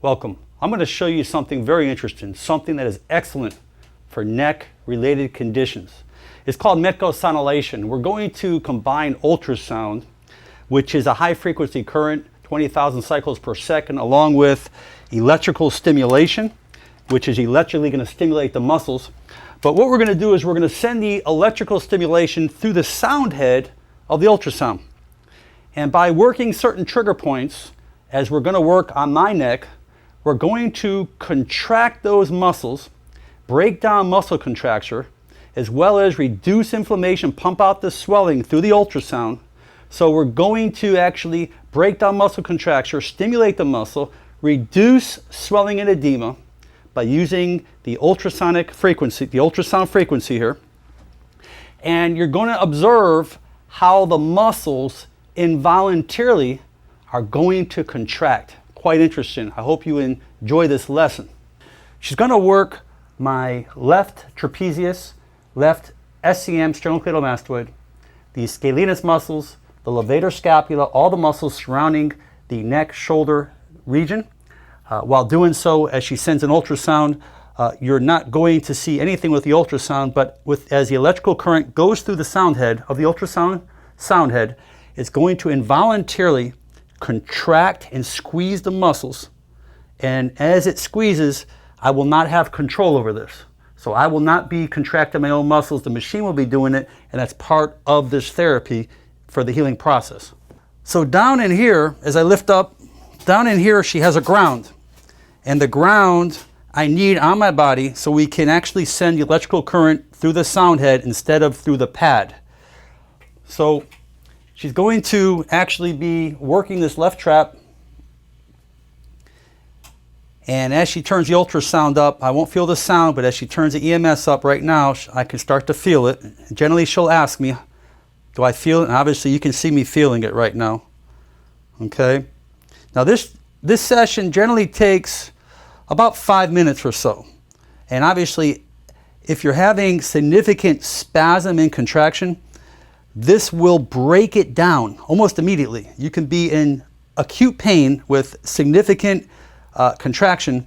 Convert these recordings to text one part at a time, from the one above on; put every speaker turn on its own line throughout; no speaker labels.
Welcome. I'm going to show you something very interesting, something that is excellent for neck-related conditions. It's called Medco-sonolation. We're going to combine ultrasound, which is a high-frequency current, 20,000 cycles per second, along with electrical stimulation, which is electrically going to stimulate the muscles. But what we're going to do is we're going to send the electrical stimulation through the sound head of the ultrasound. And by working certain trigger points, as we're going to work on my neck, we're going to contract those muscles, break down muscle contracture, as well as reduce inflammation, pump out the swelling through the ultrasound. So we're going to actually break down muscle contracture, stimulate the muscle, reduce swelling and edema by using the ultrasonic frequency, the ultrasound frequency here. And you're going to observe how the muscles involuntarily are going to contract. Quite interesting. I hope you enjoy this lesson. She's going to work my left trapezius, left SCM, sternocleidomastoid, the scalenus muscles, the levator scapula, all the muscles surrounding the neck, shoulder region. While doing so, as she sends an ultrasound, you're not going to see anything with the ultrasound, but as the electrical current goes through the sound head of the ultrasound sound head, it's going to involuntarily contract and squeeze the muscles. And as it squeezes, I will not have control over this. So I will not be contracting my own muscles. The machine will be doing it, and that's part of this therapy for the healing process. So down in here, as I lift up, down in here she has a ground. And the ground I need on my body so we can actually send the electrical current through the sound head instead of through the pad. So she's going to actually be working this left trap. And as she turns the ultrasound up, I won't feel the sound, but as she turns the EMS up right now, I can start to feel it. Generally, she'll ask me, do I feel it? And obviously, you can see me feeling it right now. Okay. Now, this session generally takes about 5 minutes or so. And obviously, if you're having significant spasm and contraction, this will break it down almost immediately. You can be in acute pain with significant contraction,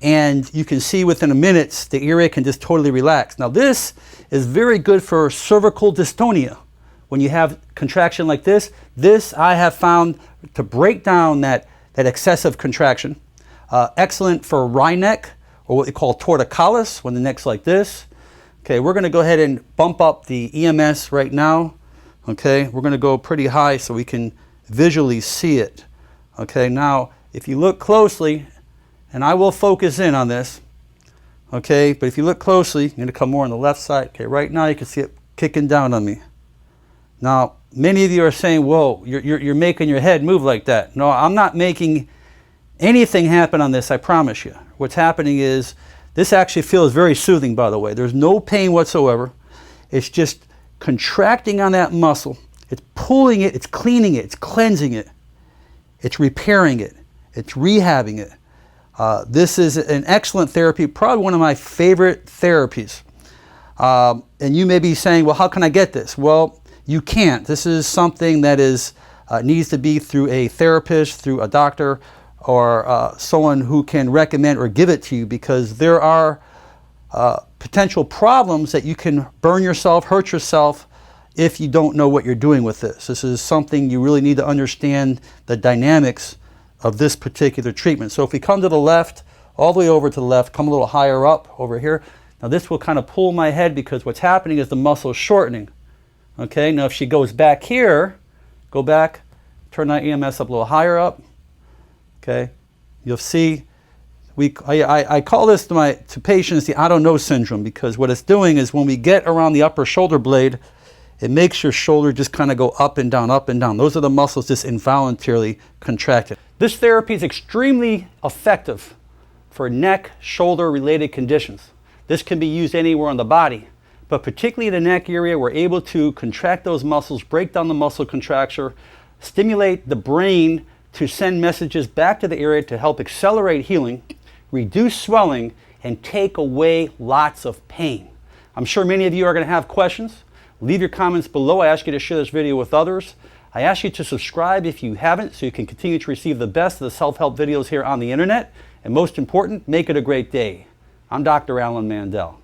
and you can see within a minute the area can just totally relax. Now, this is very good for cervical dystonia. When you have contraction like this I have found to break down that excessive contraction. Excellent for wry neck, or what we call torticollis, when the neck's like this. Okay, we're going to go ahead and bump up the EMS right now. Okay, we're going to go pretty high so we can visually see it. Okay, now if you look closely, and I will focus in on this, okay, but if you look closely, you're going to come more on the left side. Okay, right now you can see it kicking down on me. Now, many of you are saying, whoa, you're making your head move like that. No, I'm not making anything happen on this, I promise you. What's happening is, this actually feels very soothing, by the way. There's no pain whatsoever. It's just contracting on that muscle. It's pulling it, it's cleaning it, it's cleansing it. It's repairing it. It's rehabbing it. This is an excellent therapy, probably one of my favorite therapies. And you may be saying, well, how can I get this? Well, you can't. This is something that needs to be through a therapist, through a doctor, or someone who can recommend or give it to you, because there are potential problems that you can burn yourself, hurt yourself, if you don't know what you're doing with this. This is something you really need to understand the dynamics of this particular treatment. So if we come to the left, all the way over to the left, come a little higher up over here. Now this will kind of pull my head, because what's happening is the muscle is shortening. Okay, now if she goes back here, go back, turn that EMS up a little higher up. Okay, you'll see, I call this to patients the I don't know syndrome, because what it's doing is when we get around the upper shoulder blade, it makes your shoulder just kind of go up and down, up and down. Those are the muscles just involuntarily contracted. This therapy is extremely effective for neck, shoulder related conditions. This can be used anywhere on the body, but particularly in the neck area, we're able to contract those muscles, break down the muscle contracture, stimulate the brain to send messages back to the area to help accelerate healing, reduce swelling, and take away lots of pain. I'm sure many of you are going to have questions. Leave your comments below. I ask you to share this video with others. I ask you to subscribe if you haven't, so you can continue to receive the best of the self-help videos here on the internet. And most important, make it a great day. I'm Dr. Alan Mandell.